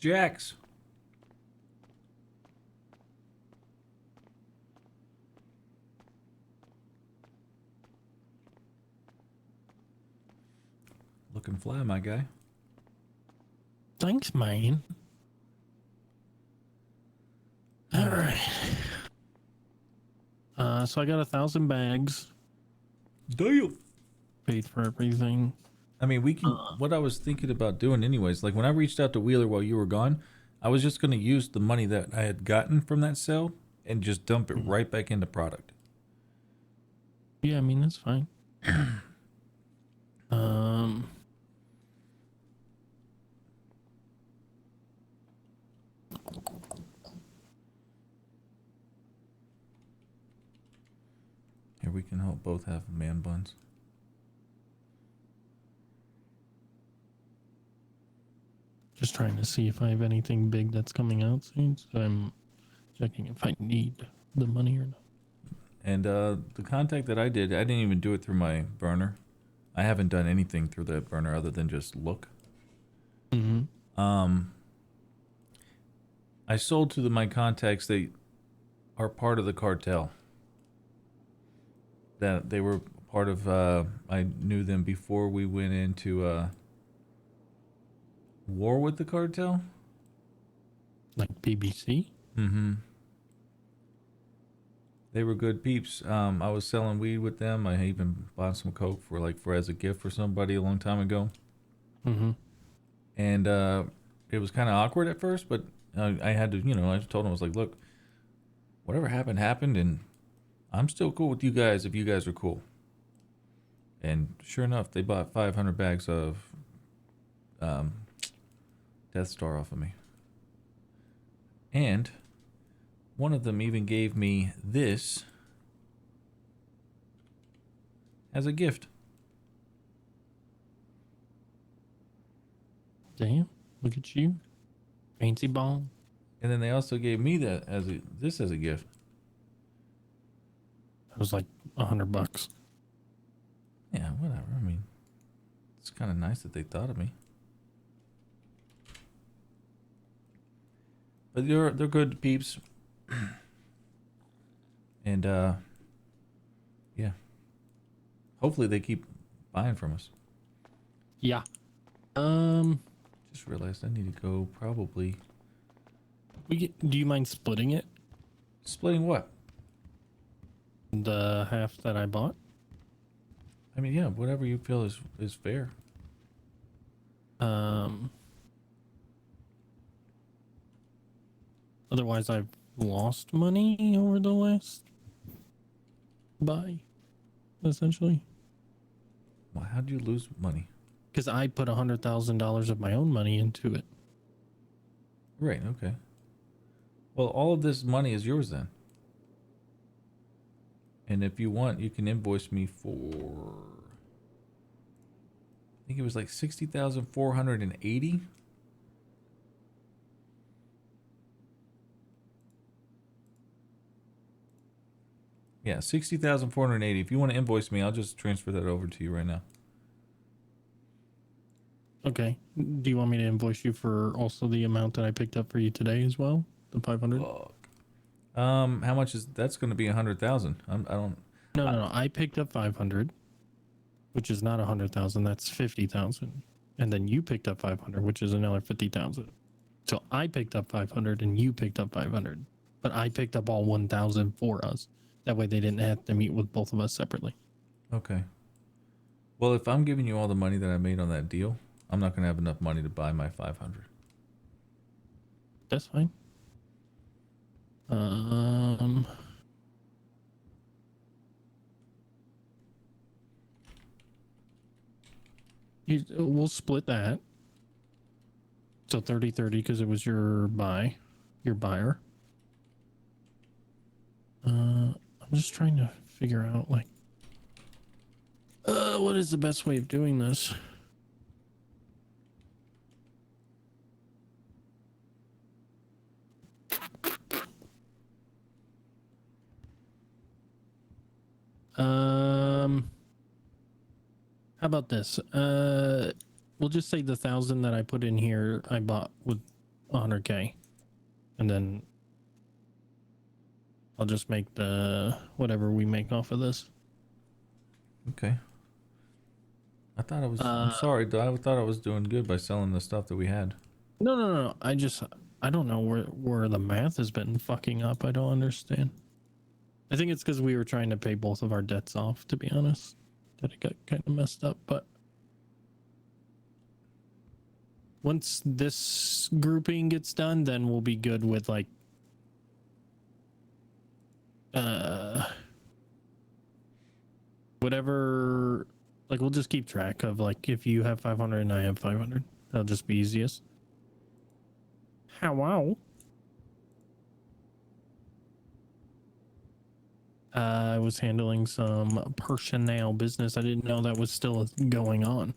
Jax. Looking fly, my guy. Thanks, man. All right. So I got 1,000 bags. Damn. Paid for everything. I mean, we can. What I was thinking about doing, anyways, like when I reached out to Wheeler while you were gone, I was just going to use the money that I had gotten from that sale and just dump it right back into product. Yeah, I mean, that's fine. Here, we can hope both have man buns. Just trying to see if I have anything big that's coming out soon. So I'm checking if I need the money or not. And the contact that I didn't even do it through my burner. I haven't done anything through the burner other than just look. Mm-hmm. I sold to my contacts that are part of the cartel. That they were part of. I knew them before we went into war with the cartel. Like BBC? Mm-hmm. They were good peeps. I was selling weed with them. I even bought some coke for as a gift for somebody a long time ago. Mm-hmm. And it was kind of awkward at first, but I had to, I told them, I was like, look, whatever happened, and I'm still cool with you guys if you guys are cool. And sure enough, they bought 500 bags of Death Star off of me. And one of them even gave me this as a gift. Damn, look at you. Fancy ball. And then they also gave me this as a gift. It was like $100. Yeah, whatever. I mean, it's kind of nice that they thought of me. But they're good peeps. And yeah. Hopefully they keep buying from us. Yeah. Just realized I need to go probably. Do you mind splitting it? Splitting what? The half that I bought? I mean, yeah, whatever you feel is fair. Otherwise I've lost money over the last buy, essentially. Well, how'd you lose money? Because I put $100,000 of my own money into it. Right, okay. Well, all of this money is yours then. And if you want, you can invoice me for, I think it was like 60,480. Yeah, 60,480. If you want to invoice me, I'll just transfer that over to you right now. Okay. Do you want me to invoice you for also the amount that I picked up for you today as well? The 500? How much is that's going to be 100,000? I don't. No. I picked up 500, which is not 100,000. That's 50,000. And then you picked up 500, which is another 50,000. So I picked up 500 and you picked up 500, but I picked up all 1,000 for us. That way they didn't have to meet with both of us separately. Okay. Well, if I'm giving you all the money that I made on that deal, I'm not going to have enough money to buy my 500. That's fine. We'll split that. So 30-30 because it was your buyer. I'm just trying to figure out like what is the best way of doing this? How about this? We'll just say the 1,000 that I put in here I bought with 100K, and then I'll just make the whatever we make off of this. Okay. I thought I was. I'm sorry, I thought I was doing good by selling the stuff that we had. No. I don't know where the math has been fucking up. I don't understand. I think it's because we were trying to pay both of our debts off, to be honest, that it got kind of messed up. But once this grouping gets done, then we'll be good with like whatever. Like we'll just keep track of like if you have 500 and I have 500, that'll just be easiest. Wow. I was handling some personnel business. I didn't know that was still going on.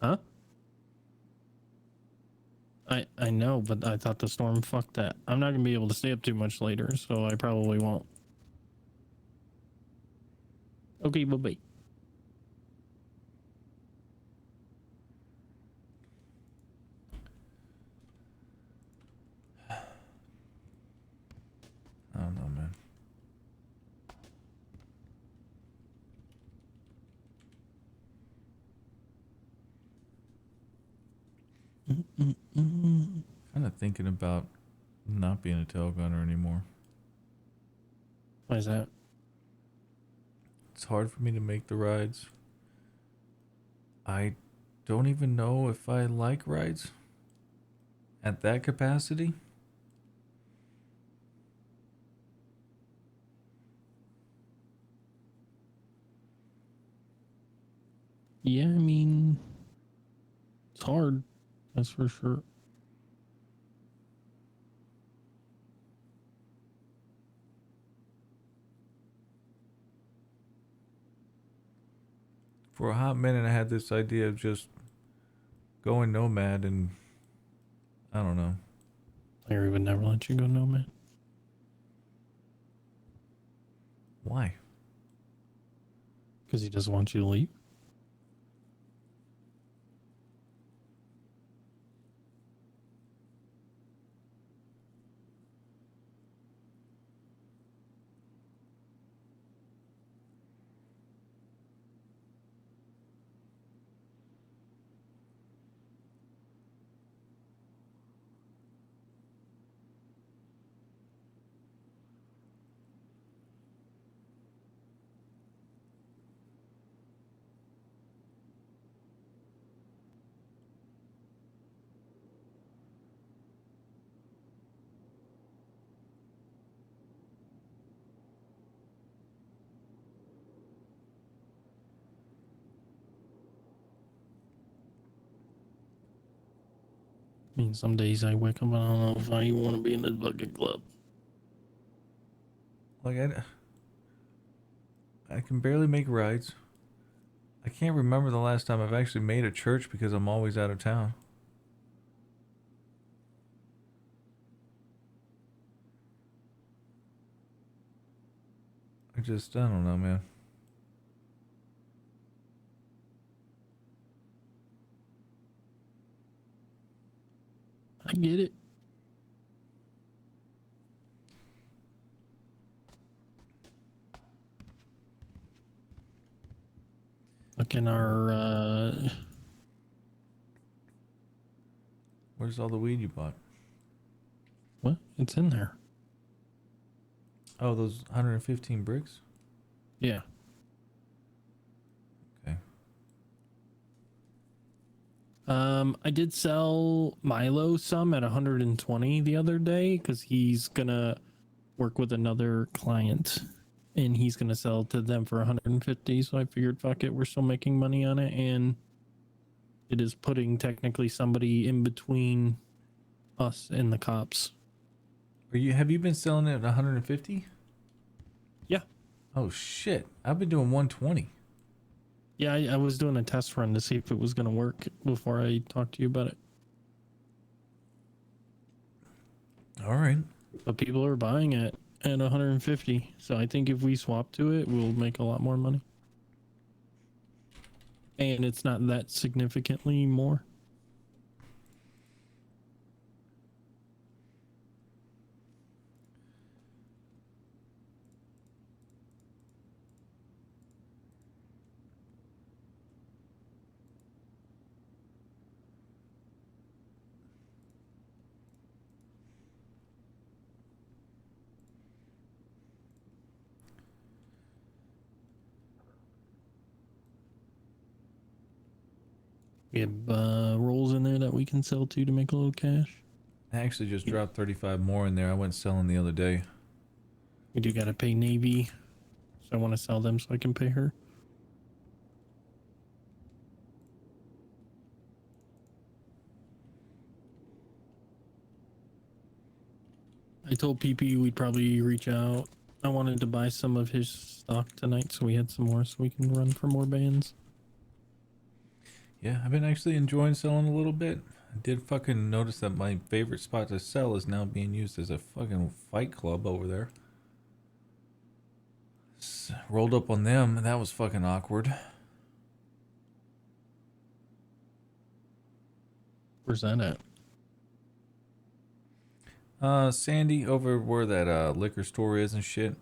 Huh? I know, but I thought the storm fucked that. I'm not gonna be able to stay up too much later, so I probably won't. Okay, bye-bye. I don't know, man. Kind of thinking about not being a tail gunner anymore. Why is that? It's hard for me to make the rides. I don't even know if I like rides at that capacity. Yeah, I mean, it's hard. That's for sure. For a hot minute, I had this idea of just going nomad, and I don't know. Larry would never let you go nomad. Why? Because he doesn't want you to leave. I mean, some days I wake up and I don't know if I want to be in this fucking club. Like, I can barely make rides. I can't remember the last time I've actually made a church because I'm always out of town. I don't know, man. I get it. Look in our Where's all the weed you bought? what? It's in there. Oh, those 115 bricks? Yeah. Okay. I did sell Milo some at 120 the other day because he's gonna work with another client and he's gonna sell to them for 150. So I figured, fuck it, we're still making money on it, and it is putting technically somebody in between us and the cops. Have you been selling it at 150? Yeah. Oh shit. I've been doing 120. Yeah, I was doing a test run to see if it was gonna work before I talked to you about it. All right. But people are buying it at 150. So I think if we swap to it, we'll make a lot more money. And it's not that significantly more. We have rolls in there that we can sell to make a little cash. I actually just dropped 35 more in there. I went selling the other day. We do got to pay Navy, so I want to sell them so I can pay her. I told PP we'd probably reach out. I wanted to buy some of his stock tonight so we had some more so we can run for more bands. Yeah, I've been actually enjoying selling a little bit. I did fucking notice that my favorite spot to sell is now being used as a fucking fight club over there. Rolled up on them, and that was fucking awkward. Where's that at? Sandy, over where that liquor store is and shit.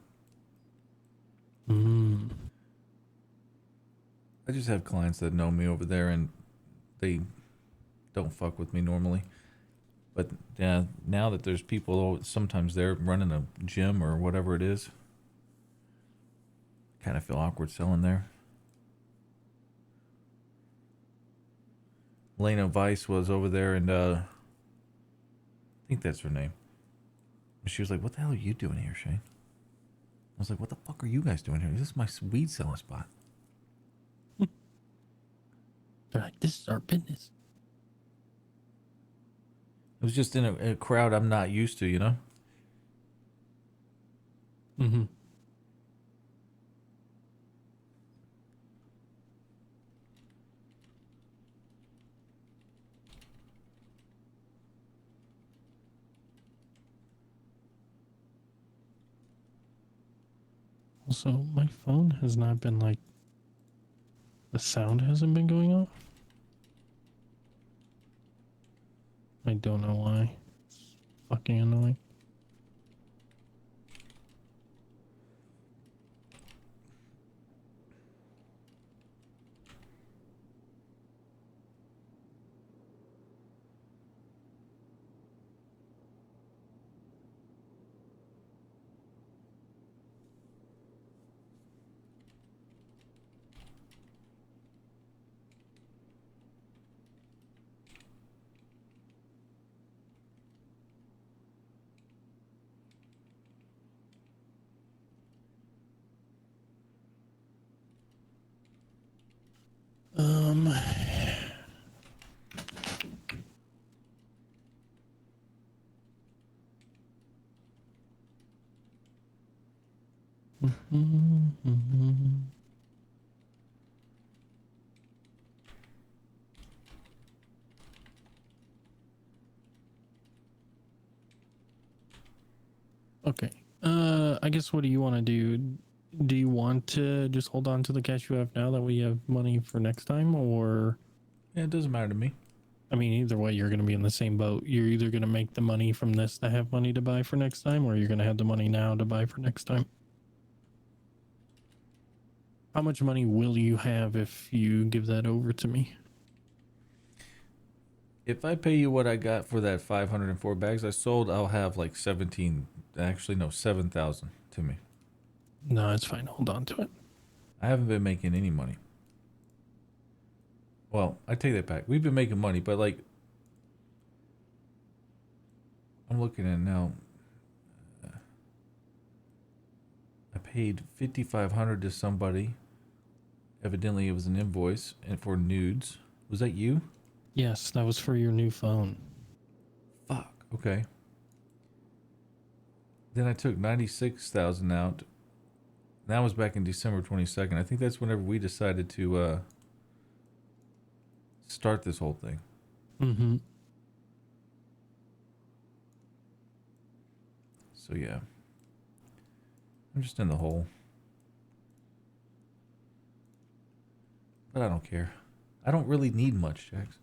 I just have clients that know me over there, and they don't fuck with me normally. But yeah, now that there's people, sometimes they're running a gym or whatever it is, kind of feel awkward selling there. Lena Weiss was over there, and I think that's her name. And she was like, "What the hell are you doing here, Shane?" I was like, "What the fuck are you guys doing here? This is my weed selling spot." They're like, this is our business. It was just in a crowd I'm not used to, you know? Mm-hmm. Also, my phone has not been like, the sound hasn't been going off. I don't know why. It's fucking annoying. Okay. I guess what do you want to do? Do you want to just hold on to the cash you have now that we have money for next time, or? Yeah, it doesn't matter to me. I mean, either way, you're going to be in the same boat. You're either going to make the money from this to have money to buy for next time, or you're going to have the money now to buy for next time. How much money will you have if you give that over to me? If I pay you what I got for that 504 bags I sold, I'll have like 17, actually no, 7,000 to me. No, it's fine. Hold on to it. I haven't been making any money. Well, I take that back. We've been making money, but like, I'm looking at it now. I paid 5,500 to somebody. Evidently, it was an invoice and for nudes. Was that you? Yes, that was for your new phone. Fuck. Okay. Then I took 96,000 out. That was back in December 22nd. I think that's whenever we decided to start this whole thing. Mm-hmm. So yeah. I'm just in the hole. But I don't care. I don't really need much, Jax.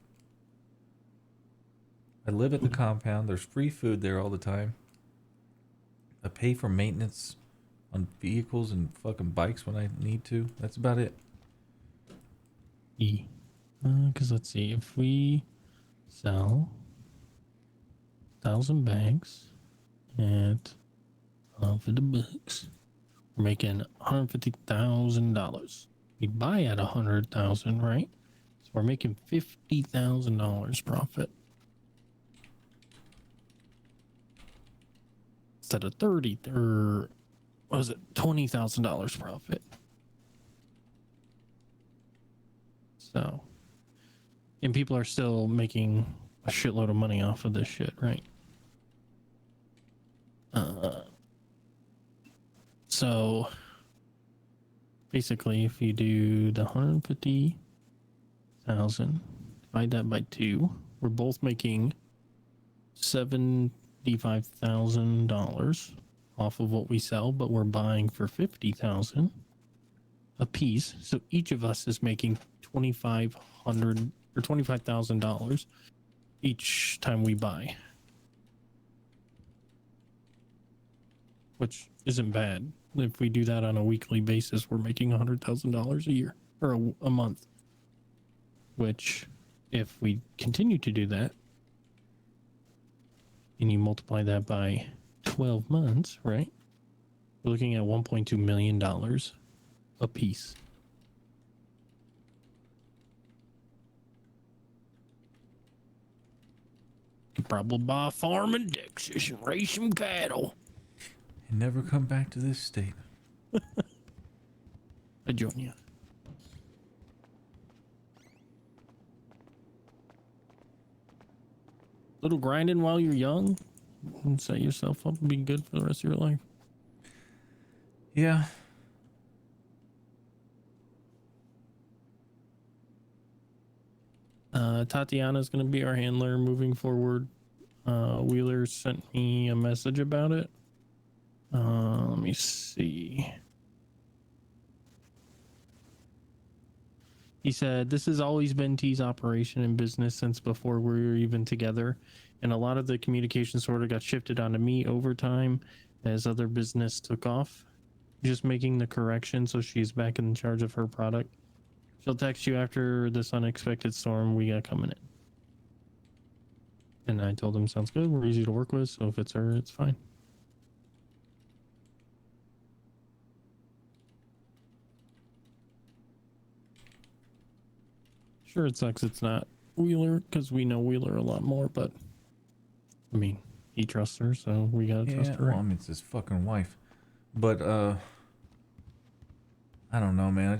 I live at the compound. There's free food there all the time. I pay for maintenance on vehicles and fucking bikes when I need to. That's about it. Because let's see. If we sell 1,000 bags at $50, we're making $150,000. We buy at 100,000, right? So So we're making $50,000 profit instead of 30 or what was it, $20,000 profit. So, and people are still making a shitload of money off of this shit, right? So basically, if you do the 150,000, divide that by 2, we're both making $75,000 off of what we sell, but we're buying for 50,000 a piece. So each of us is making $2,500 or $25,000 each time we buy, which isn't bad. If we do that on a weekly basis, we're making $100,000 a year or a month, which if we continue to do that and you multiply that by 12 months, right? We're looking at $1.2 million a piece. You probably buy a farm in Texas and raise some cattle. And never come back to this state. I join you. Little grinding while you're young and set yourself up and be good for the rest of your life. Yeah. Tatiana's going to be our handler moving forward. Wheeler sent me a message about it. Let me see. He said, this has always been T's operation in business since before we were even together. And a lot of the communication sort of got shifted onto me over time as other business took off. Just making the correction so she's back in charge of her product. She'll text you after this unexpected storm we got coming in. And I told him, sounds good. We're easy to work with. So if it's her, it's fine. Sure, it sucks it's not Wheeler because we know Wheeler a lot more, but I mean, he trusts her, so we gotta trust her. Well, I mean, it's his fucking wife. But, I don't know, man.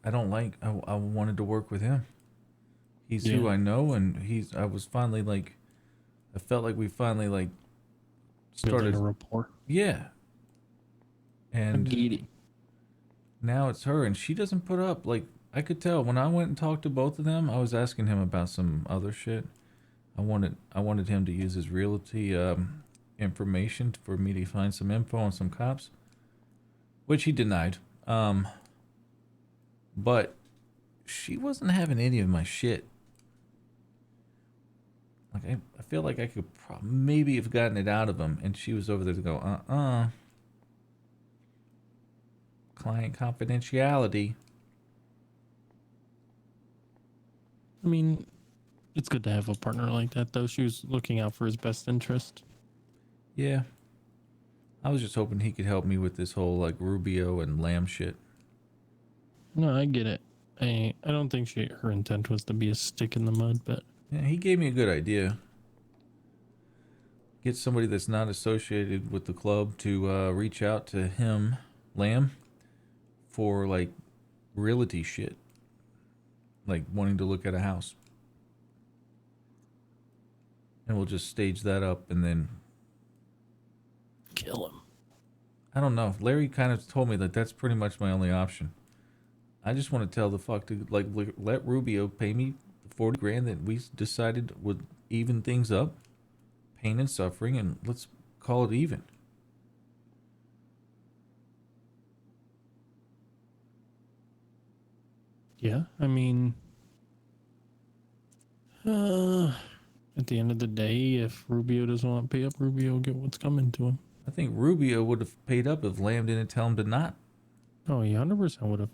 I don't like, I wanted to work with him. He's who I know, and I was finally like, I felt like we finally like started building a rapport. Yeah. And Giddy. now it's her, and she doesn't put up, like, I could tell when I went and talked to both of them. I was asking him about some other shit. I wanted him to use his realty information for me to find some info on some cops, which he denied. But she wasn't having any of my shit. Like, I feel like I could maybe have gotten it out of him, and she was over there to go, client confidentiality. I mean, it's good to have a partner like that, though. She was looking out for his best interest. Yeah. I was just hoping he could help me with this whole, like, Rubio and Lamb shit. No, I get it. I don't think her intent was to be a stick in the mud, but... Yeah, he gave me a good idea. Get somebody that's not associated with the club to reach out to him, Lamb, for, like, realty shit. Like, wanting to look at a house. And we'll just stage that up and then... kill him. I don't know. Larry kind of told me that that's pretty much my only option. I just want to tell the fuck to, like, let Rubio pay me the 40 grand that we decided would even things up. Pain and suffering, and let's call it even. Yeah, I mean... at the end of the day, if Rubio doesn't want to pay up, Rubio will get what's coming to him. I think Rubio would have paid up if Lamb didn't tell him to not. Oh, he 100% would have.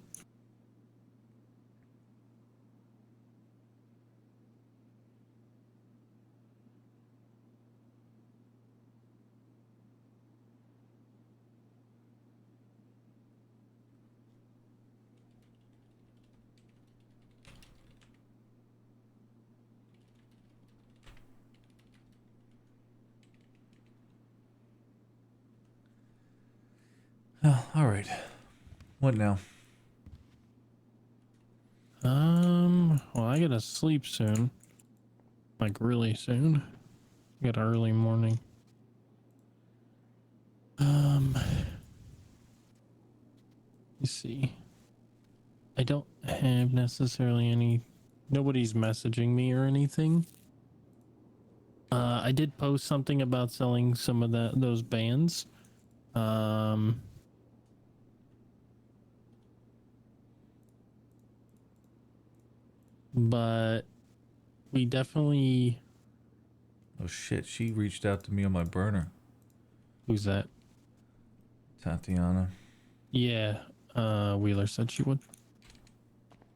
Oh, all right. What now? Well, I gotta sleep soon. Like really soon. I got an early morning. Let's see. I don't have necessarily any. Nobody's messaging me or anything. I did post something about selling some of those bands. But we definitely. Oh shit, she reached out to me on my burner. Who's that? Tatiana. Yeah. Wheeler said she would.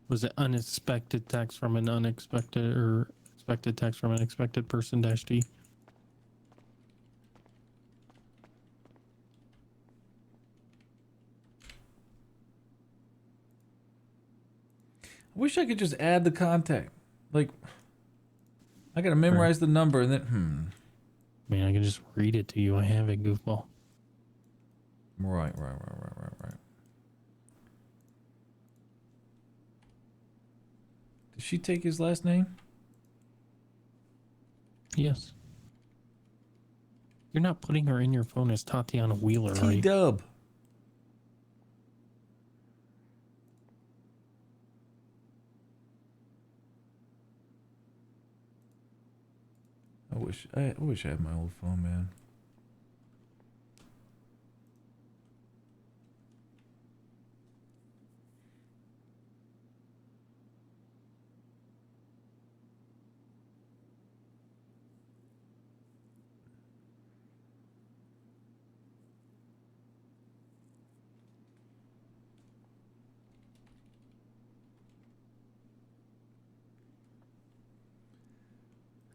Was it unexpected text from an unexpected or expected text from an expected person dash D? I wish I could just add the contact. Like, I gotta memorize the number and then, I mean, I can just read it to you. I have it, goofball. Right. Did she take his last name? Yes. You're not putting her in your phone as Tatiana Wheeler, are you? T-Dub. I wish I had my old phone, man.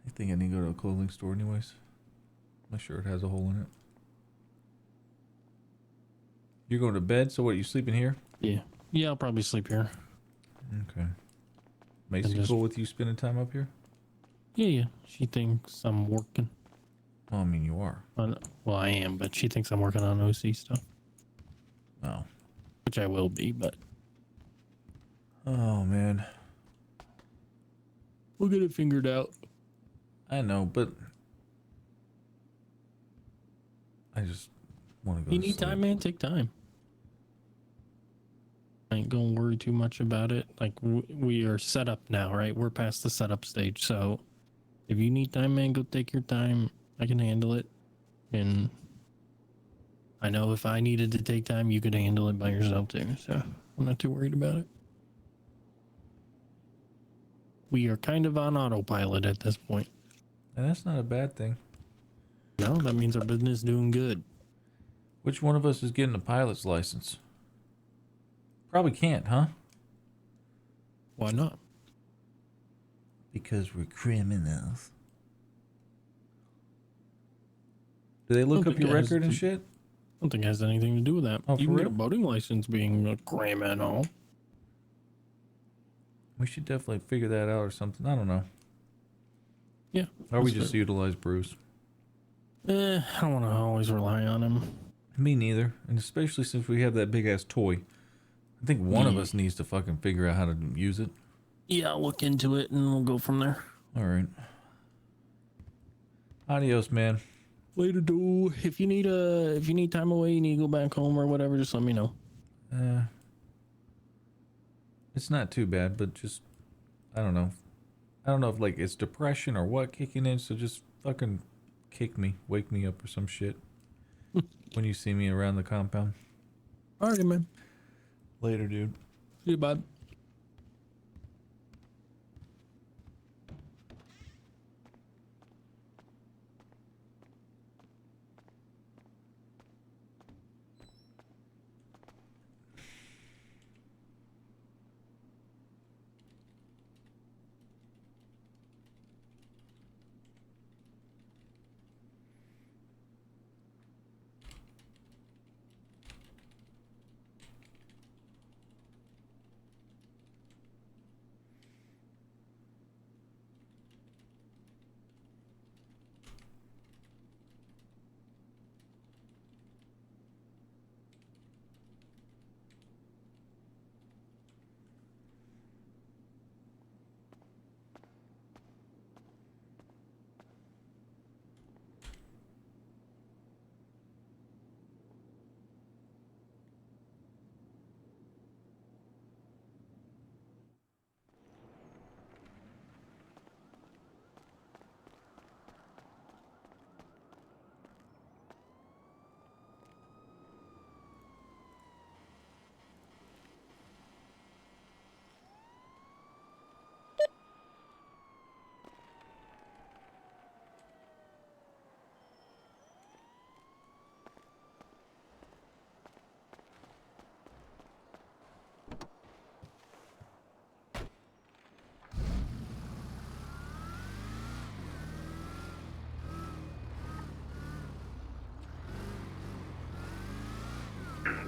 I think I need to go to a clothing store anyways. My shirt has a hole in it. You're going to bed, so what, you sleeping here? Yeah. Yeah, I'll probably sleep here. Okay. Macy cool with you spending time up here? Yeah. She thinks I'm working. Well, I mean, you are. Well, I am, but she thinks I'm working on OC stuff. Oh. Which I will be, but. Oh, man. We'll get it figured out. I know, but I just want to go You to need sleep. time, man? Take time. I ain't gonna worry too much about it. Like, we are set up now, right? We're past the setup stage. So if you need time, man, go take your time. I can handle it. And I know if I needed to take time, you could handle it by yourself too. So I'm not too worried about it. We are kind of on autopilot at this point. And that's not a bad thing. No, that means our business is doing good. Which one of us is getting a pilot's license? Probably can't, huh? Why not? Because we're criminals. Do they look up your record and shit? I don't think it has anything to do with that. Oh, You for can get real? a boating license being a criminal. We should definitely figure that out or something. I don't know. Yeah. Or we just utilize Bruce. I don't want to always rely on him. Me neither. And especially since we have that big ass toy. I think one of us needs to fucking figure out how to use it. Yeah, I'll look into it and we'll go from there. All right. Adios, man. Later, dude. If you need time away, you need to go back home or whatever, just let me know. It's not too bad, but just I don't know. I don't know if like it's depression or what kicking in, so just fucking kick me, wake me up or some shit when you see me around the compound. All right, man. Later, dude. See you, bud.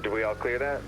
Did we all clear that?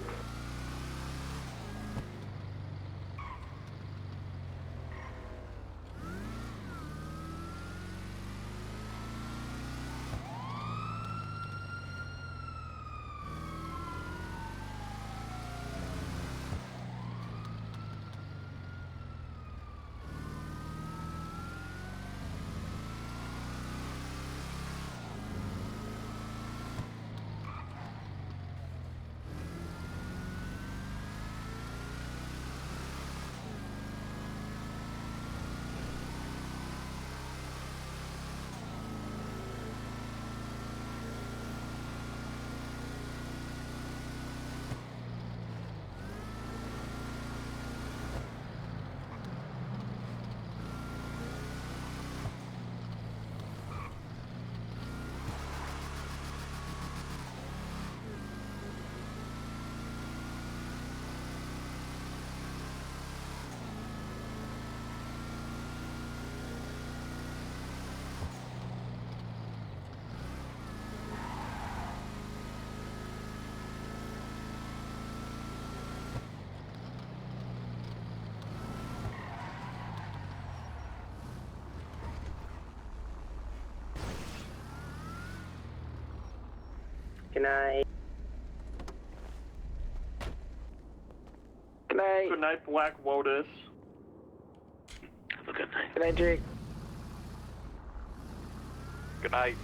Good night. Good night. Good night, Black Lotus. Have a good night. Good night, Jake. Good night.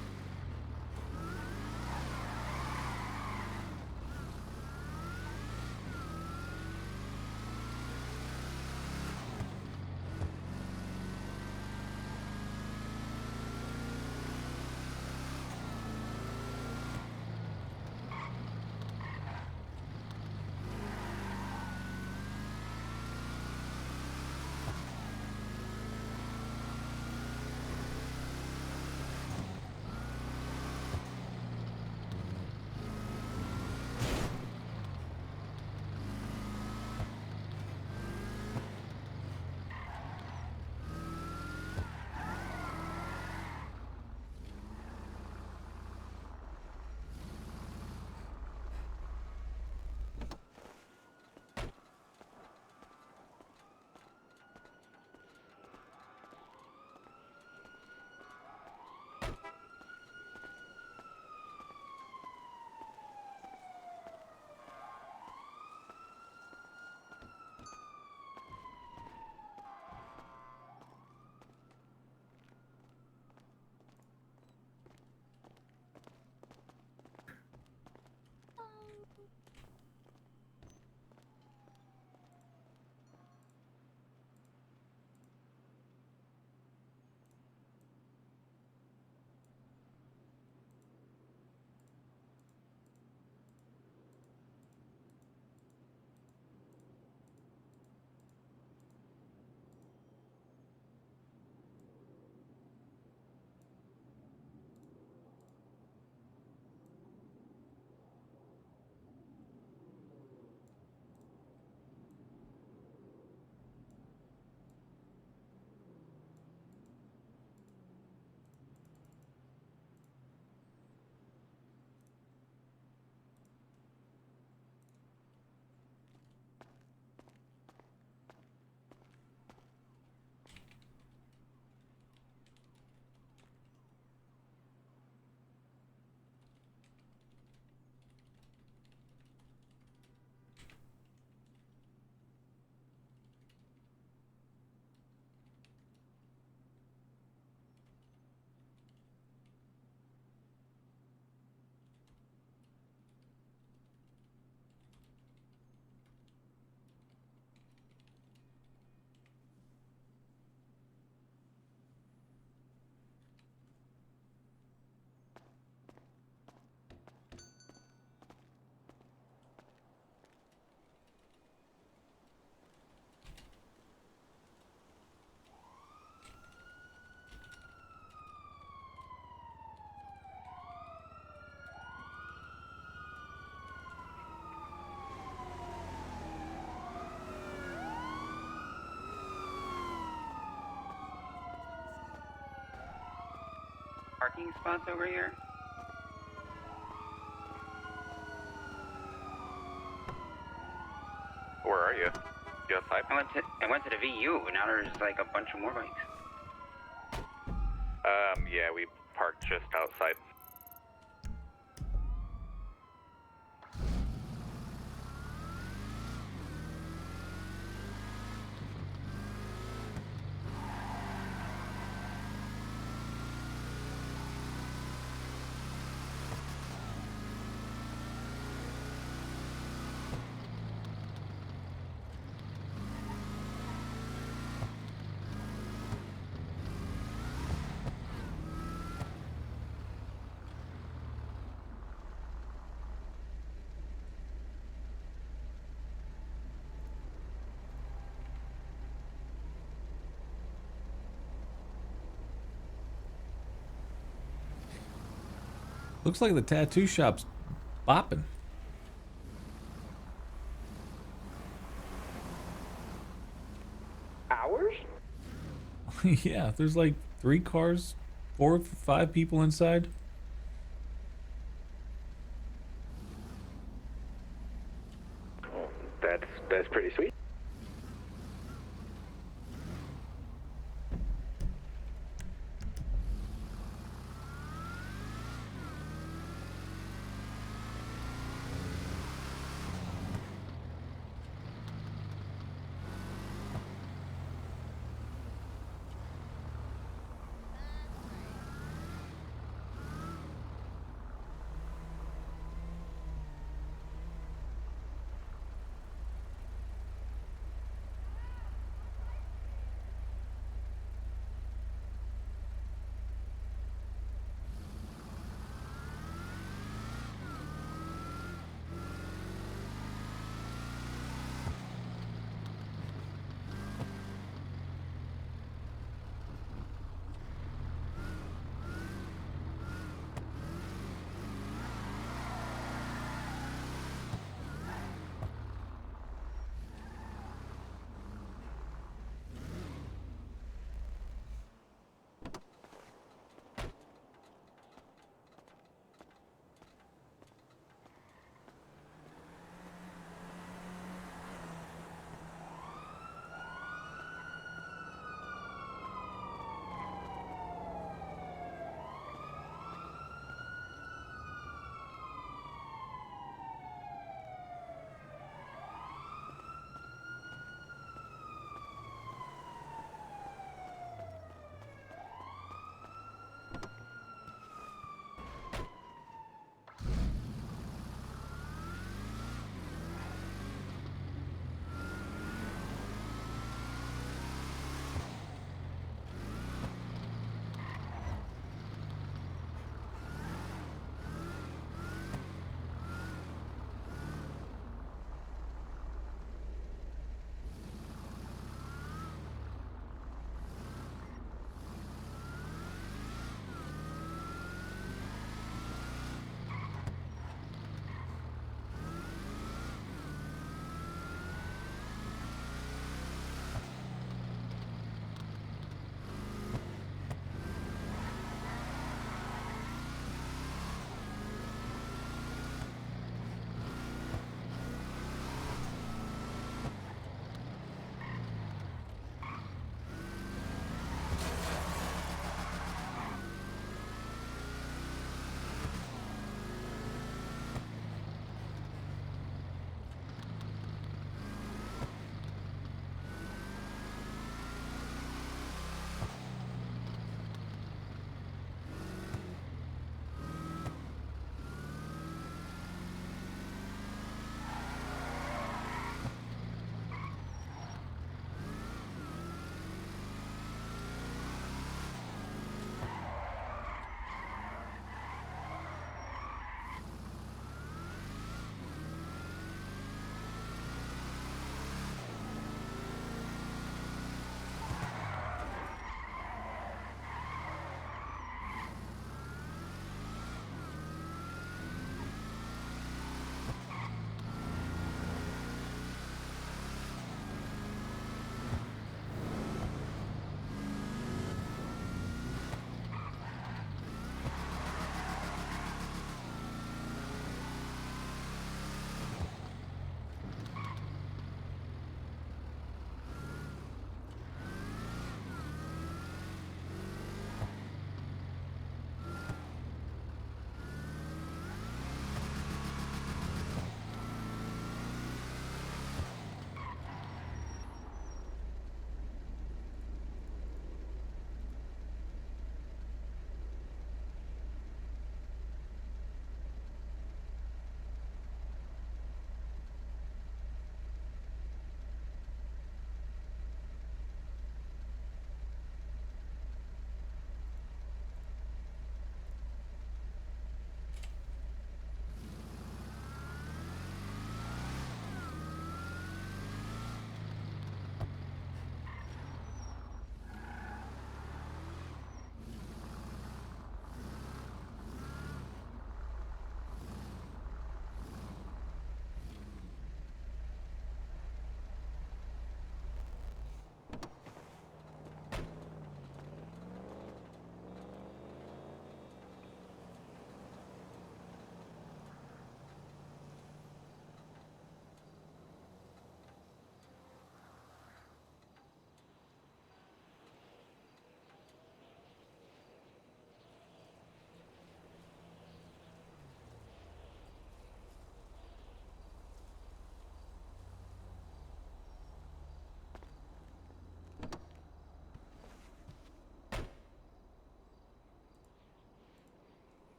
Parking spots over here? Where are you? You outside? I went to the VU, and now there's like a bunch of more bikes. Yeah, we parked just outside. Looks like the tattoo shop's bopping. Hours? Yeah, there's like 3 cars, 4, 5 people inside. Oh, that's pretty sweet.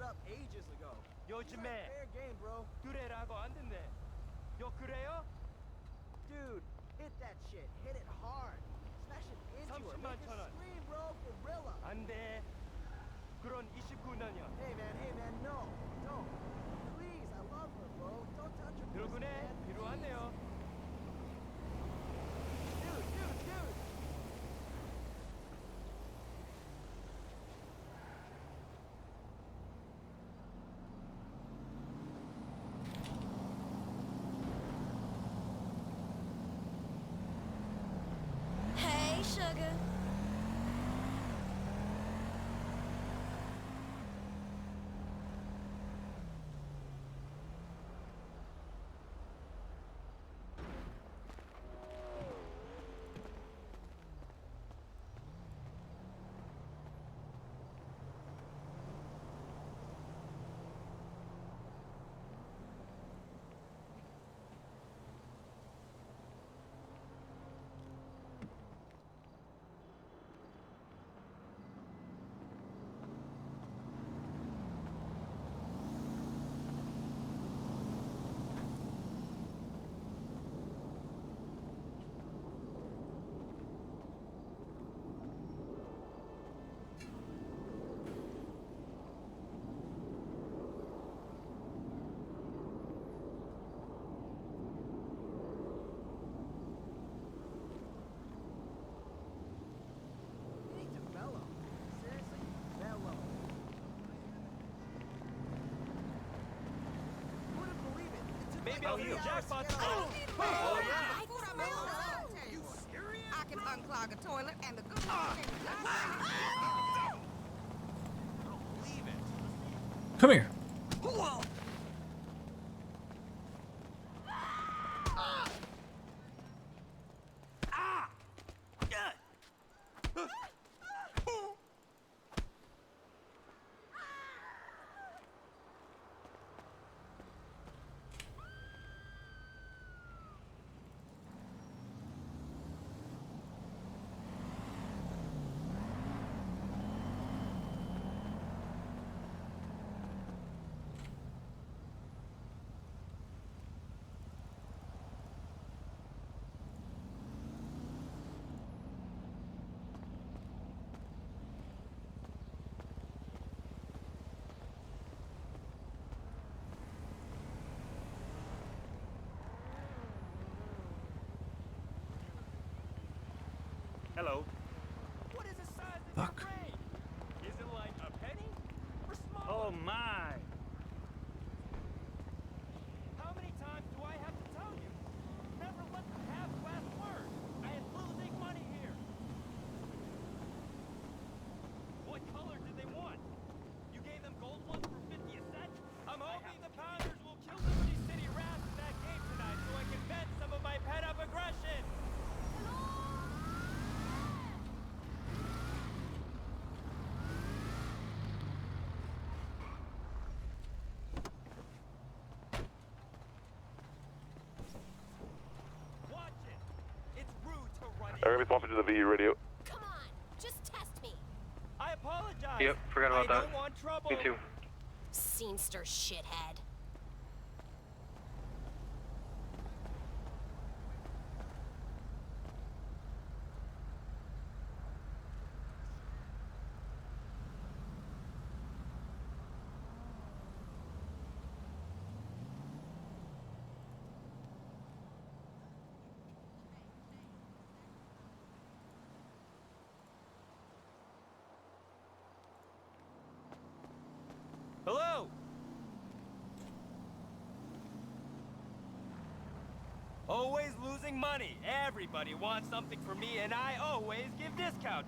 up ages ago. 요즘에 Fair game, bro. 그래라고 안 듣네. 요 그래요? Dude, hit that shit. Hit it hard. Smash it into her. 30만 Make 천 her 원. scream, bro. Gorilla. 안 돼. 그런 29년이야. Hey man, no. Don't. Please, I love her, bro. Don't touch her. pussy, 들고네 man. 필요하네요. Dude. Hey, sugar. You need to mellow. Seriously? Mellow. Wouldn't believe it. It took Maybe like I'll 3 use hours jackpot. to get I on. don't need a Oh, man. yeah. I food on my own turntable. I can unclog a toilet and the good Lord can Come here. Hello. What is the size of Fuck. your brain? Is it like a penny or smaller? Oh my. How many times do I have to tell you? Never let them have last word. I am losing money here. What color did they want? You gave them gold ones for 50 a set? I'm hoping the Pounders will kill Liberty City Rats in that game tonight so I can vent some of my pent-up aggression. Watch it. It's rude to run in. They're gonna be swapping to the VU radio. Come on, just test me. I apologize. Yep, forgot about I that. don't want trouble. Me too. Scenester shithead. Hello. Always losing money. Everybody wants something from me, and I always give discount.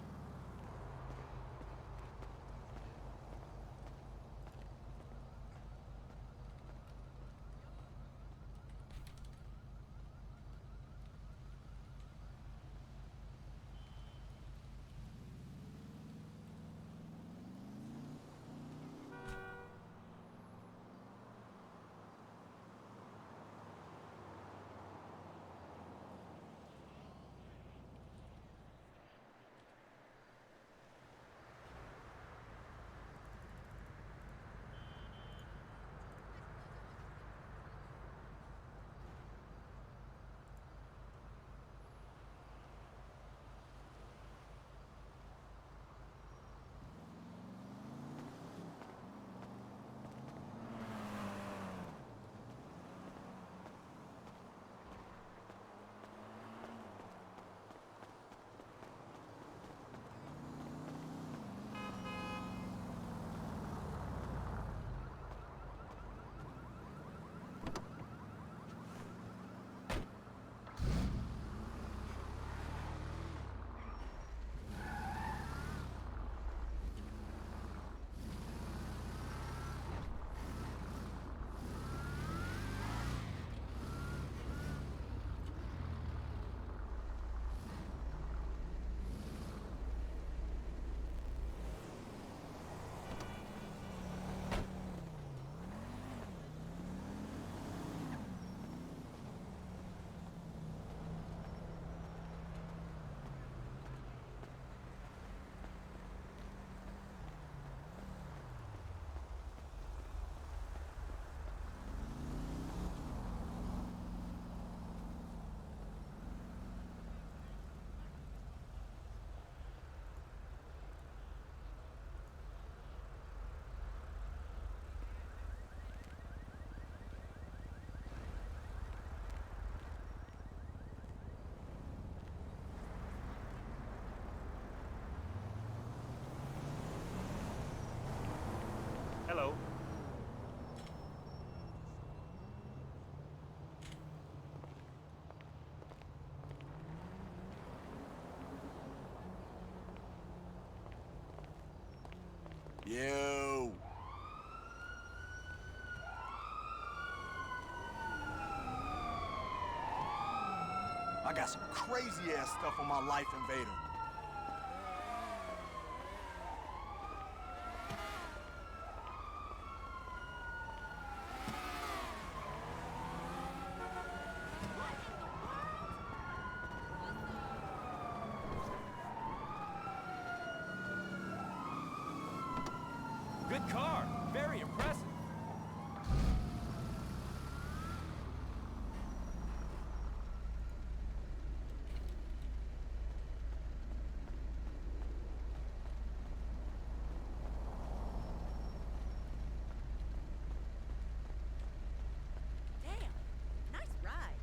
Yo. I got some crazy ass stuff on my Life Invader. Good car. Very impressive. Damn. Nice ride.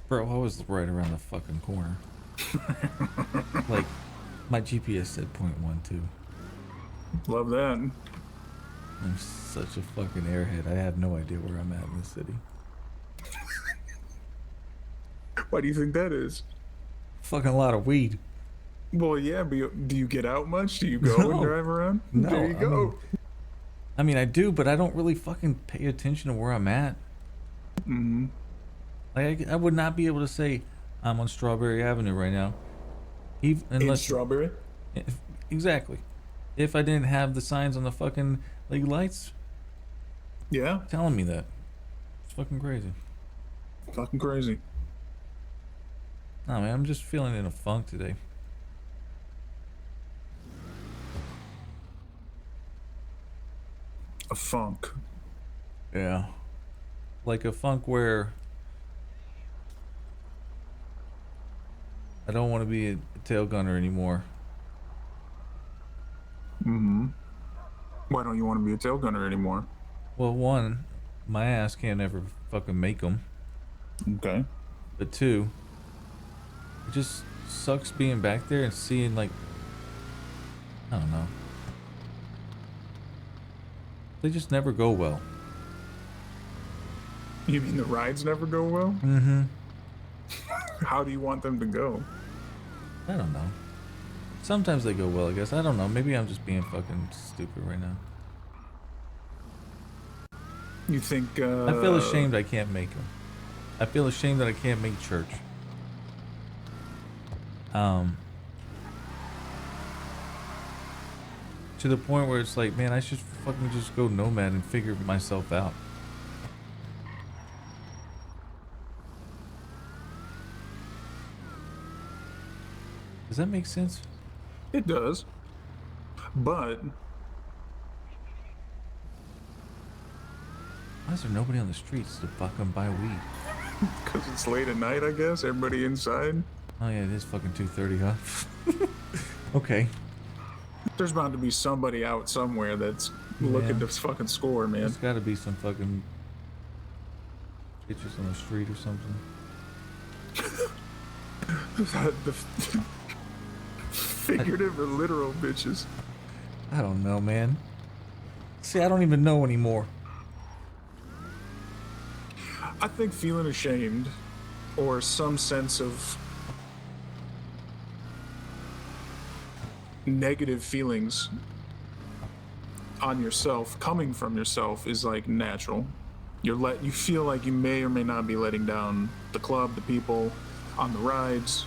Bro, I was right around the fucking corner. Like, my GPS said 0.12. Love that. I'm such a fucking airhead. I have no idea where I'm at in this city. Why do you think that is? Fucking lot of weed. Well, yeah, but do you get out much? Do you go and No. drive around? No, There you go. I mean, I do, but I don't really fucking pay attention to where I'm at. Mm-hmm. Like, I would not be able to say I'm on Strawberry Avenue right now. In Strawberry? Exactly. If I didn't have the signs on the fucking like lights Yeah. telling me that. It's fucking crazy. Fucking crazy. No, man, I'm just feeling in a funk today. A funk. Yeah. Like a funk where I don't want to be a tail gunner anymore. Mm-hmm. Why don't you want to be a tail gunner anymore? Well, one, my ass can't ever fucking make them. Okay. But two, it just sucks being back there and seeing, like, I don't know. They just never go well. You mean the rides never go well? Mm-hmm. How do you want them to go? I don't know. Sometimes they go well, I guess. I don't know. Maybe I'm just being fucking stupid right now. You think, I feel ashamed I can't make them. I feel ashamed that I can't make church. To the point where it's like, man, I should fucking just go nomad and figure myself out. Does that make sense? It does. But Why is there nobody on the streets to fucking buy weed? because it's late at night, I guess, everybody inside. Oh yeah, it is fucking 2:30, huh? Okay. There's bound to be somebody out somewhere that's looking to fucking score, man. There's gotta be some fucking bitches on the street or something. The figurative or literal bitches. I don't know, man. See, I don't even know anymore. I think feeling ashamed or some sense of negative feelings on yourself coming from yourself is like natural. You feel like you may or may not be letting down the club, the people on the rides,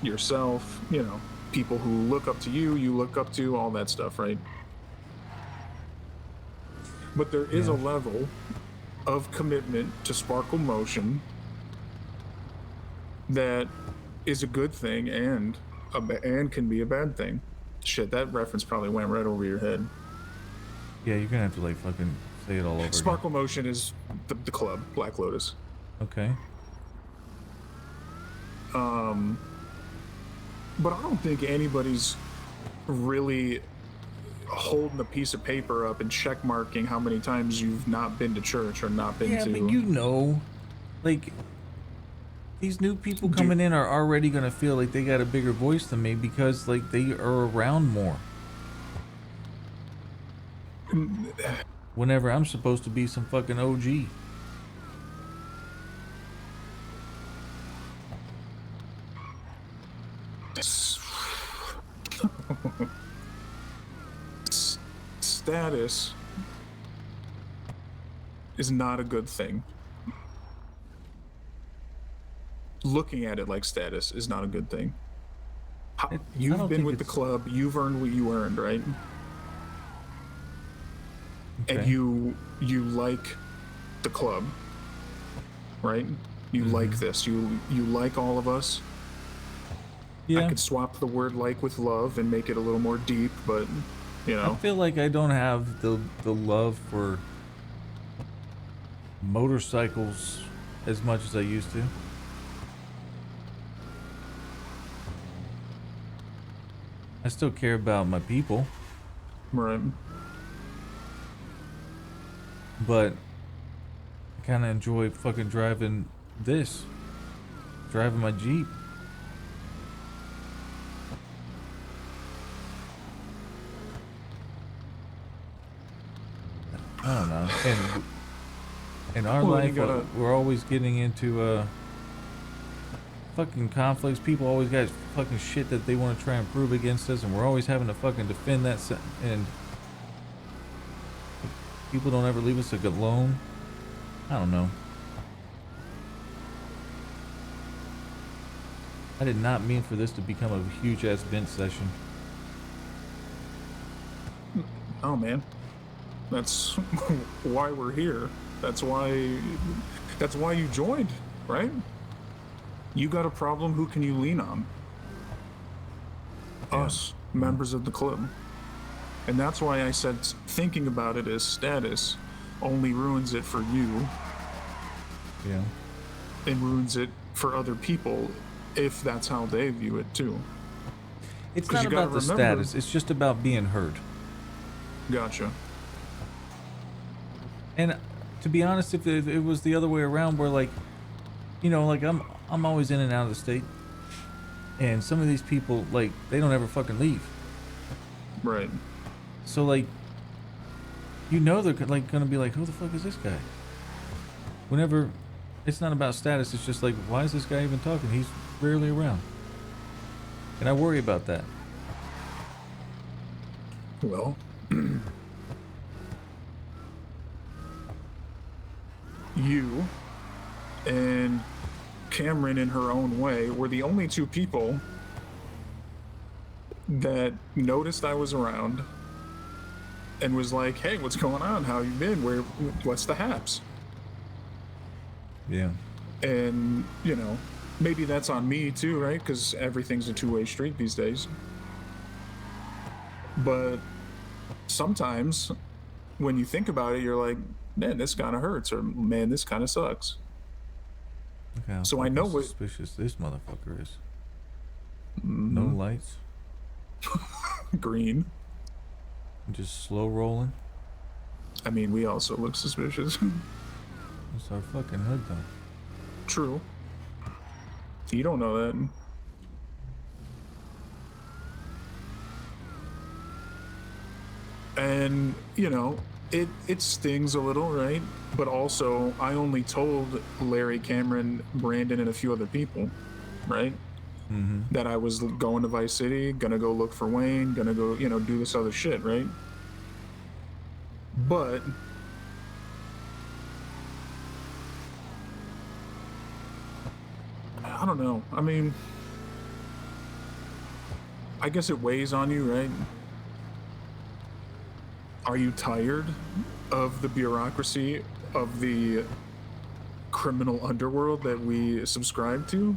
yourself, you know, people who look up to you, you look up to, all that stuff, right? But there is a level of commitment to Sparkle Motion that is a good thing and can be a bad thing. Shit, that reference probably went right over your head. Yeah, you're gonna have to like fucking say it all over Sparkle Motion is the club, Black Lotus. again. Okay. But I don't think anybody's really holding a piece of paper up and check marking how many times you've not been to church or not been Yeah, to. but you know, like, these new people coming in are already gonna feel like they got a bigger voice than me because like they are around more. Whenever I'm supposed to be some fucking OG. Status is not a good thing. Looking at it like status is not a good thing. You've been with the club, you've earned what you earned, right? Okay. And you like the club, right? You like this. You like all of us. Yeah. I could swap the word like with love and make it a little more deep, but you I know. feel like I don't have the love for motorcycles as much as I used to. I still care about my people, Right. but I kind of enjoy fucking driving this. driving my Jeep. I don't know. And in our Well, life, you gotta- we're always getting into fucking conflicts. People always got fucking shit that they want to try and prove against us, and we're always having to fucking defend that. And people don't ever leave us alone. I don't know. I did not mean for this to become a huge ass vent session. Oh man, that's why we're here. That's why you joined, right? You got a problem, who can you lean on? Yeah. Us, members of the club. And that's why I said thinking about it as status only ruins it for you Yeah. and ruins it for other people if that's how they view it too. It's 'Cause not you gotta about the remember- status. It's just about being heard. Gotcha. And to be honest, if it was the other way around, where like, you know, like I'm always in and out of the state, and some of these people, like, they don't ever fucking leave. Right. So like, you know, they're like gonna be like, who the fuck is this guy? Whenever, it's not about status. It's just like, why is this guy even talking? He's rarely around, and I worry about that. Well, you and Cameron, in her own way, were the only two people that noticed I was around and was like, "Hey, what's going on? How you been? What's the haps?" Yeah. And, you know, maybe that's on me too, right? Because everything's a two-way street these days. But sometimes when you think about it, you're like, man, this kind of hurts, or man, this kind of sucks. Look how So I know fucking what- suspicious this motherfucker is. No lights, Green. just slow rolling. I mean, we also look suspicious. It's our fucking hood though. True. You don't know that. And, you know, it stings a little, right? But also, I only told Larry, Cameron, Brandon, and a few other people, right? Mm-hmm. That I was going to Vice City, gonna go look for Wayne, gonna go, you know, do this other shit, right? But I don't know. I mean, I guess it weighs on you, right? Are you tired of the bureaucracy of the criminal underworld that we subscribe to?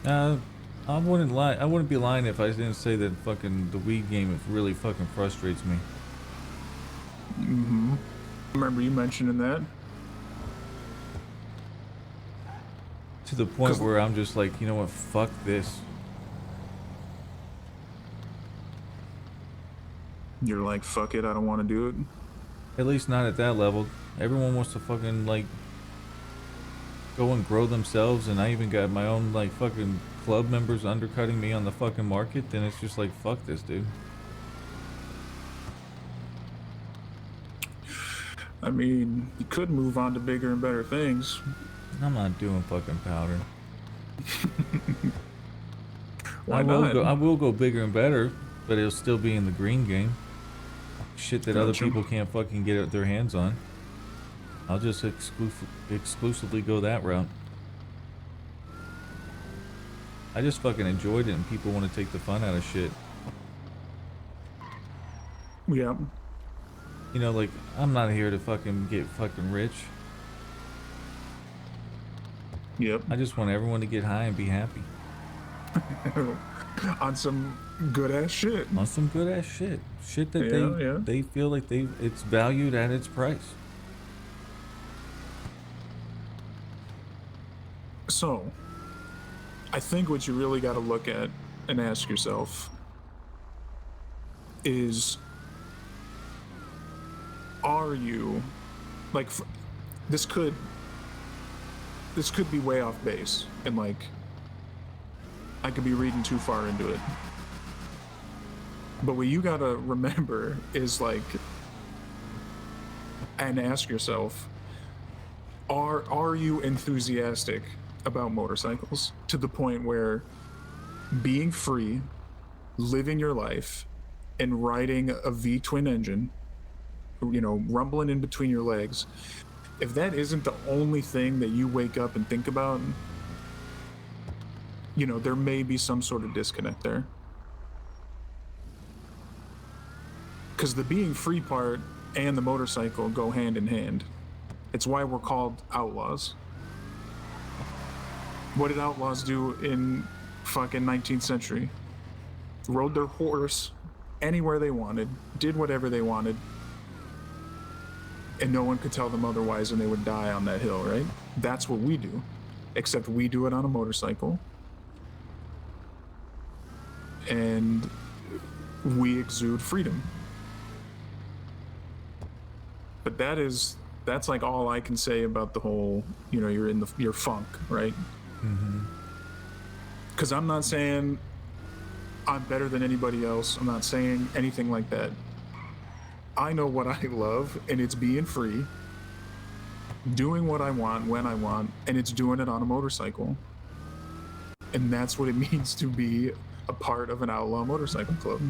I wouldn't lie. I wouldn't be lying if I didn't say that fucking the weed game really fucking frustrates me. Mm-hmm. Remember you mentioning that? To the point where I'm just like, you know what? Fuck this. You're like, fuck it, I don't want to do it. At least not at that level. Everyone wants to fucking like go and grow themselves, and I even got my own like fucking club members undercutting me on the fucking market. Then it's just like, fuck this, dude. I mean, you could move on to bigger and better things. I'm not doing fucking powder. Why I will not? go. I will go bigger and better, but it'll still be in the green game. Shit that other Gotcha. people can't fucking get their hands on. I'll just exclusively go that route. I just fucking enjoyed it, and people want to take the fun out of shit. Yeah. You know, like, I'm not here to fucking get fucking rich. Yep. I just want everyone to get high and be happy. On some good ass shit. On some good ass shit. Shit that Yeah. they feel like it's valued at its price. So, I think what you really got to look at and ask yourself is, are you, like, this could this could be way off base, and like I could be reading too far into it. But what you gotta remember is like, and ask yourself, are you enthusiastic about motorcycles to the point where being free, living your life, and riding a V-twin engine, you know, rumbling in between your legs, if that isn't the only thing that you wake up and think about, you know, there may be some sort of disconnect there. Because the being free part and the motorcycle go hand in hand. It's why we're called outlaws. What did outlaws do in fucking 19th century? Rode their horse anywhere they wanted, did whatever they wanted, and no one could tell them otherwise, and they would die on that hill, right? That's what we do, except we do it on a motorcycle, and we exude freedom. But that's like all I can say about the whole, you know, you're in your funk, right? Because I'm not saying I'm better than anybody else. I'm not saying anything like that. I know what I love, and it's being free, doing what I want when I want, and it's doing it on a motorcycle. And that's what it means to be a part of an outlaw motorcycle club.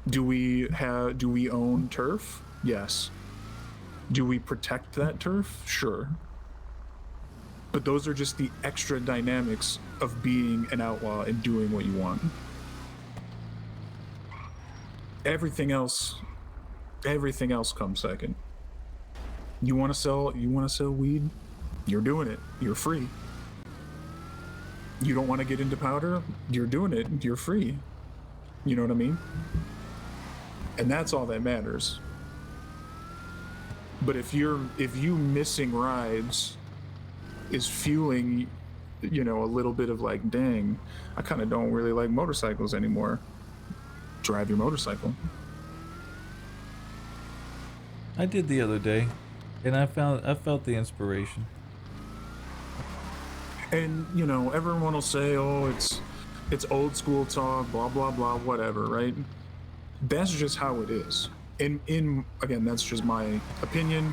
Do we own turf? Yes. Do we protect that turf? Sure. But those are just the extra dynamics of being an outlaw and doing what you want. Everything else comes second. You want to sell weed? You're doing it. You're free. You don't want to get into powder? You're doing it. You're free. You know what I mean? And that's all that matters. But if you missing rides is fueling, you know, a little bit of like, dang, I kind of don't really like motorcycles anymore. Drive your motorcycle. I did the other day, and I felt the inspiration. And you know, everyone will say, "Oh, it's old school talk, blah blah blah, whatever," right? That's just how it is. In again, that's just my opinion,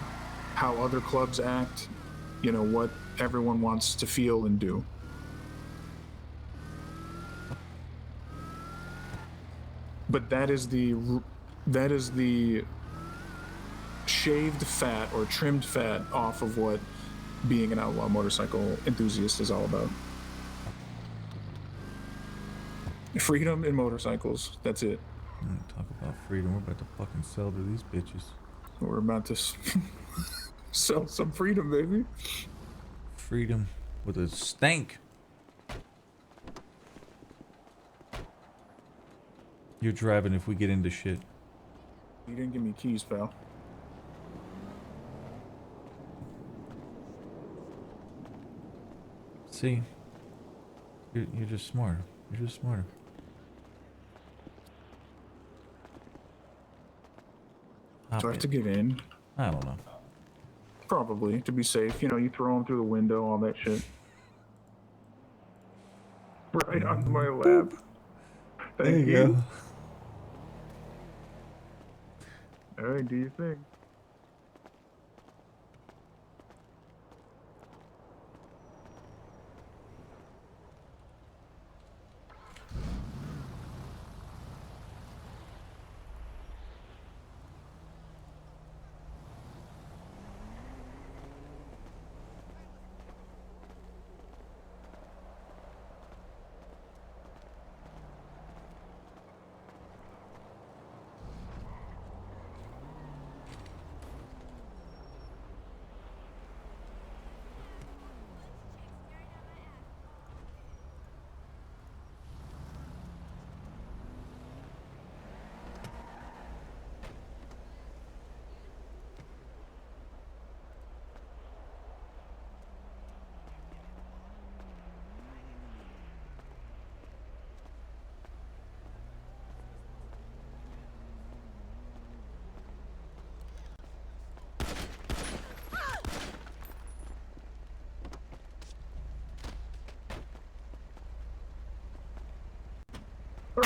how other clubs act, you know, what everyone wants to feel and do. But that is the shaved fat or trimmed fat off of what being an outlaw motorcycle enthusiast is all about. Freedom and motorcycles, that's it. Talk about freedom. We're about to fucking sell to these bitches. We're about to sell some freedom, baby. Freedom with a stank. You're driving if we get into shit. You didn't give me keys, pal. See? You're just smarter. You're just smarter. Do I have to get in? I don't know. Probably, to be safe. You know, you throw them through the window, all that shit. Right on my lap. Thank you. All right, do your thing.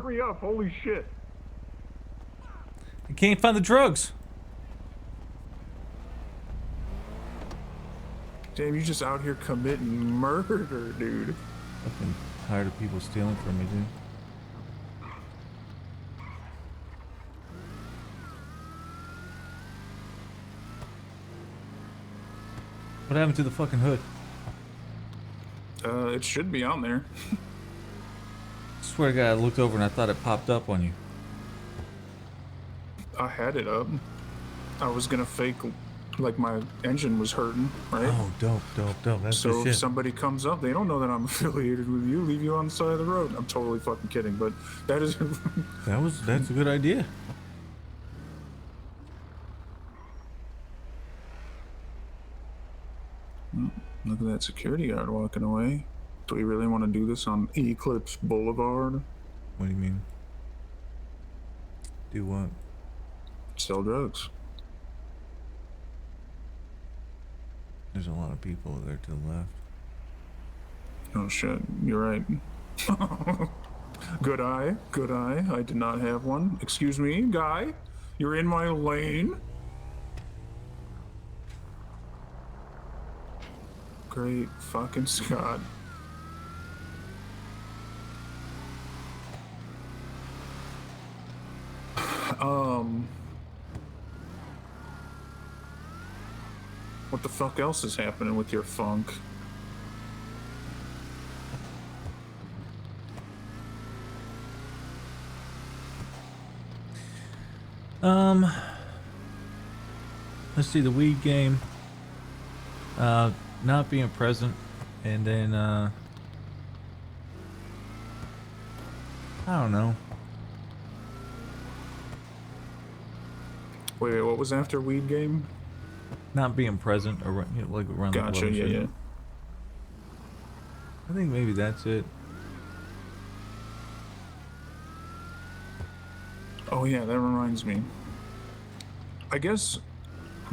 hurry up. Holy shit. I can't find the drugs. Damn, you just out here committing murder, dude. Fucking tired of people stealing from me, dude. What happened to the fucking hood? It should be on there. I swear to God, I looked over and I thought it popped up on you. I had it up. I was gonna fake like my engine was hurting, right? Oh, dope. That's So the if shit. somebody comes up, they don't know that I'm affiliated with you, leave you on the side of the road. I'm totally fucking kidding, but that is... That's a good idea. Look at that security guard walking away. Do we really want to do this on Eclipse Boulevard? What do you mean? Do what? Sell drugs. There's a lot of people there to the left. Oh shit, you're right. Good eye, good eye. I did not have one. Excuse me, guy. You're in my lane. Great fucking Scott. What the fuck else is happening with your funk? Let's see, the weed game. Not being present, and then I don't know. Wait, what was after weed game? Not being present or like around the Gotcha, globe. yeah. I think maybe that's it. Oh yeah, that reminds me. I guess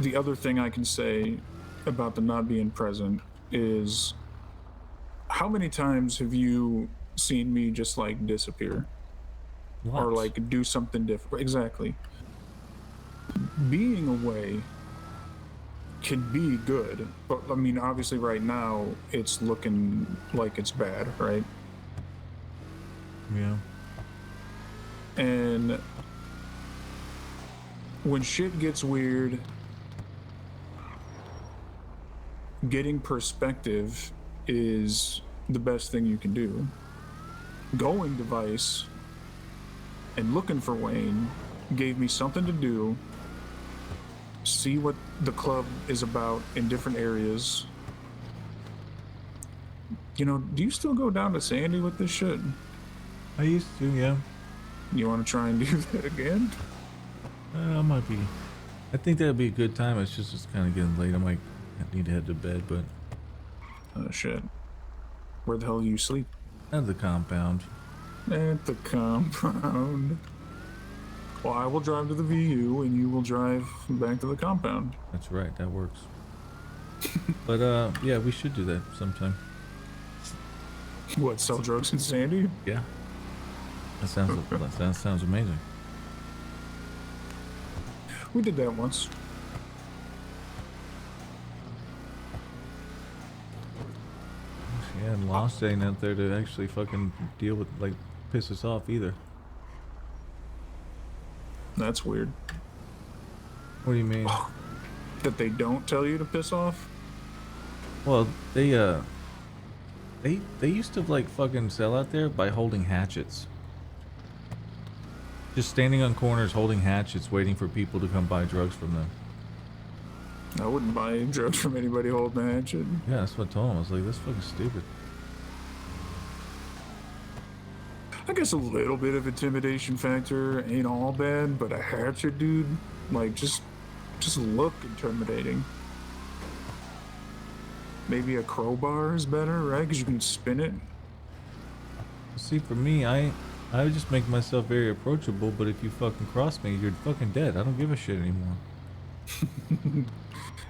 the other thing I can say about the not being present is how many times have you seen me just like disappear? Lots. Or like do something different? Exactly. Being away can be good, but I mean, obviously right now it's looking like it's bad, right? Yeah. And when shit gets weird, getting perspective is the best thing you can do. Going to Vice and looking for Wayne gave me something to do, see what the club is about in different areas. You know, do you still go down to Sandy with this shit? I used to, yeah. You want to try and do that again? I might be. I think that'd be a good time. It's just kind of getting late. I might need to head to bed, but Oh shit. Where the hell do you sleep? at the compound. At the compound. Well, I will drive to the VU and you will drive back to the compound. That's right. That works. But yeah, we should do that sometime. What, sell drugs in Sandy? Yeah. That sounds amazing. We did that once. Yeah, and Lost ain't out there to actually fucking deal with, like, piss us off either. That's weird. What do you mean? That they don't tell you to piss off? Well, they used to, like, fucking sell out there by holding hatchets. Just standing on corners holding hatchets waiting for people to come buy drugs from them. I wouldn't buy drugs from anybody holding a hatchet. Yeah, that's what I told him. I was like, that's fucking stupid. I guess a little bit of intimidation factor ain't all bad, but a hatchet, dude, like, just look intimidating. Maybe a crowbar is better, right? Because you can spin it. See, for me, I would just make myself very approachable, but if you fucking cross me, you're fucking dead. I don't give a shit anymore.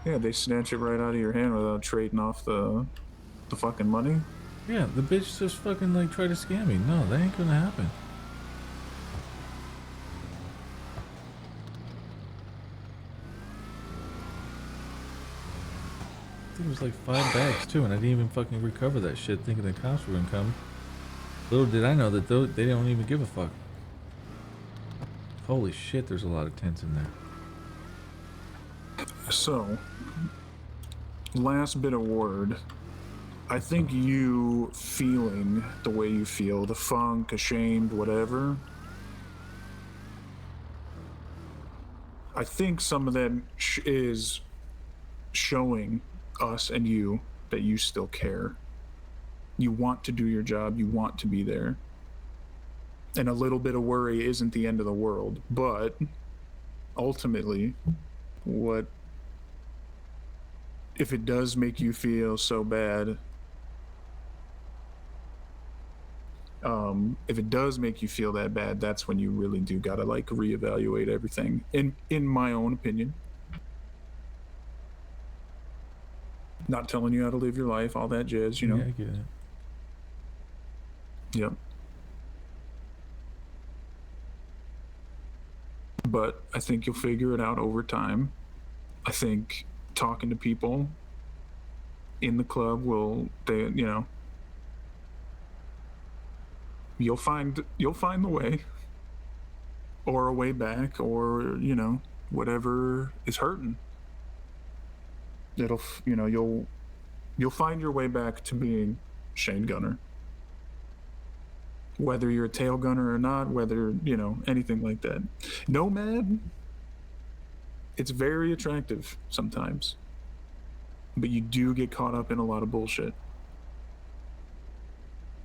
Yeah, they snatch it right out of your hand without trading off the fucking money. Yeah, the bitch just fucking, like, tried to scam me. No, that ain't gonna happen. I think it was like 5 bags too, and I didn't even fucking recover that shit thinking the cops were gonna come. Little did I know that they don't even give a fuck. Holy shit, there's a lot of tents in there. So, last bit of word. I think you feeling the way you feel, the funk, ashamed, whatever. I think some of that is showing us and you that you still care. You want to do your job, you want to be there. And a little bit of worry isn't the end of the world, but ultimately, what if it does make you feel so bad? If it does make you feel that bad, that's when you really do gotta like reevaluate everything. In my own opinion. Not telling you how to live your life, all that jazz, you know. Yeah, I get it. Yep. But I think you'll figure it out over time. I think talking to people in the club you'll find the way, or a way back, or whatever is hurting. You'll find your way back to being Shane Gunner. Whether you're a tail gunner or not, whether, anything like that. Nomad, it's very attractive sometimes. But you do get caught up in a lot of bullshit.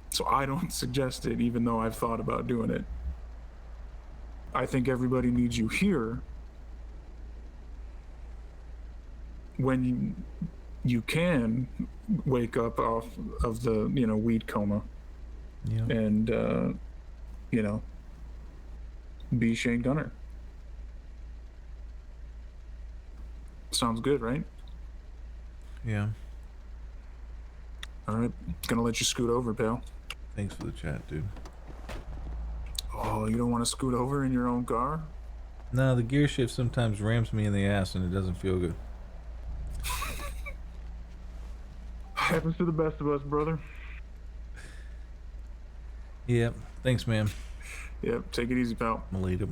So I don't suggest it, even though I've thought about doing it. I think everybody needs you here when you can wake up off of the, weed coma. Yeah. And, be Shane Gunner. Sounds good, right? Yeah. All right. Gonna let you scoot over, pal. Thanks for the chat, dude. Oh, you don't want to scoot over in your own car? No, the gear shift sometimes rams me in the ass and it doesn't feel good. Happens to the best of us, brother. Yep. Thanks, man. Yep. Take it easy, pal. Later.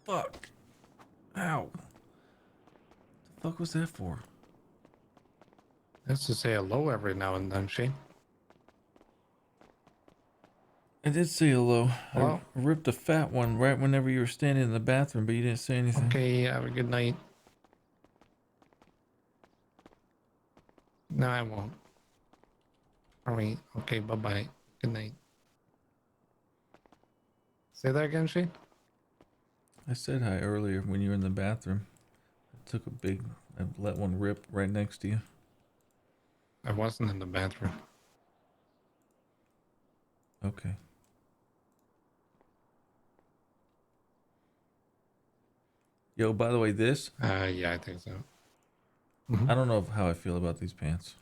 Fuck. Ow. The fuck was that for? That's to say hello every now and then, Shane. I did say hello. Well, I ripped a fat one right whenever you were standing in the bathroom, but you didn't say anything. okay, have a good night. No, I won't. All right. Okay, bye-bye. Good night. Say that again, Shane? I said hi earlier when you were in the bathroom. I let one rip right next to you. I wasn't in the bathroom. Okay. Yo, by the way, this, Yeah, I think so. I don't know how I feel about these pants.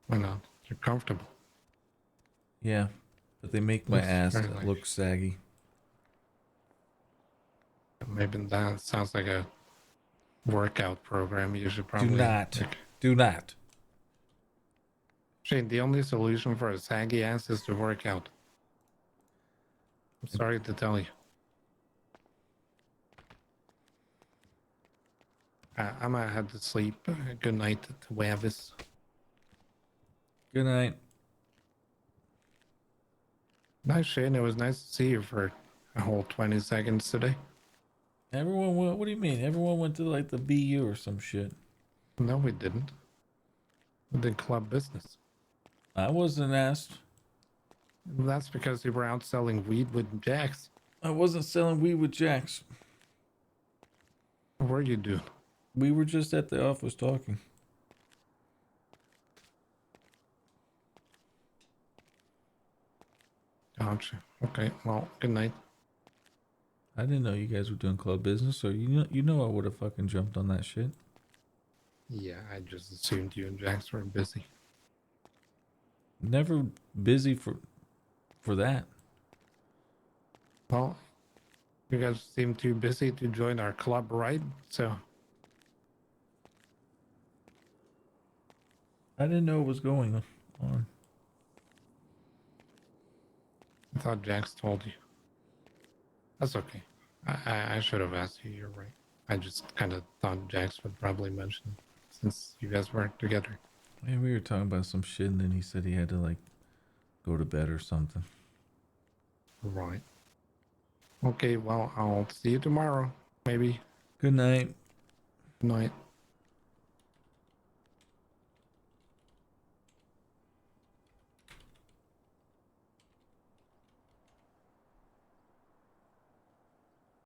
Why not? You're comfortable. Yeah, but they make my Looks ass very nice. look saggy. Maybe that sounds like a workout program. You should probably... Do not. Do not. Shane, the only solution for a saggy ass is to work out. I'm sorry to tell you. I'm gonna head to sleep. Good night to Wavis. Good night. Nice, Shane. It was nice to see you for a whole 20 seconds today. Everyone went, what do you mean? Everyone went to like the BU or some shit. No, we didn't. We did club business. I wasn't asked. That's because you were out selling weed with Jax. I wasn't selling weed with Jax. What were you doing? We were just at the office talking. Gotcha. Okay, well, good night. I didn't know you guys were doing club business, so you know I would have fucking jumped on that shit. Yeah, I just assumed you and Jax were busy. Never busy for that. Well, you guys seem too busy to join our club, right? So, I didn't know what was going on. I thought Jax told you. That's okay. I should have asked you. You're right. I just kind of thought Jax would probably mention it since you guys weren't together. Yeah, we were talking about some shit, and then he said he had to like go to bed or something. Right. Okay, well, I'll see you tomorrow. Maybe. Good night. Good night.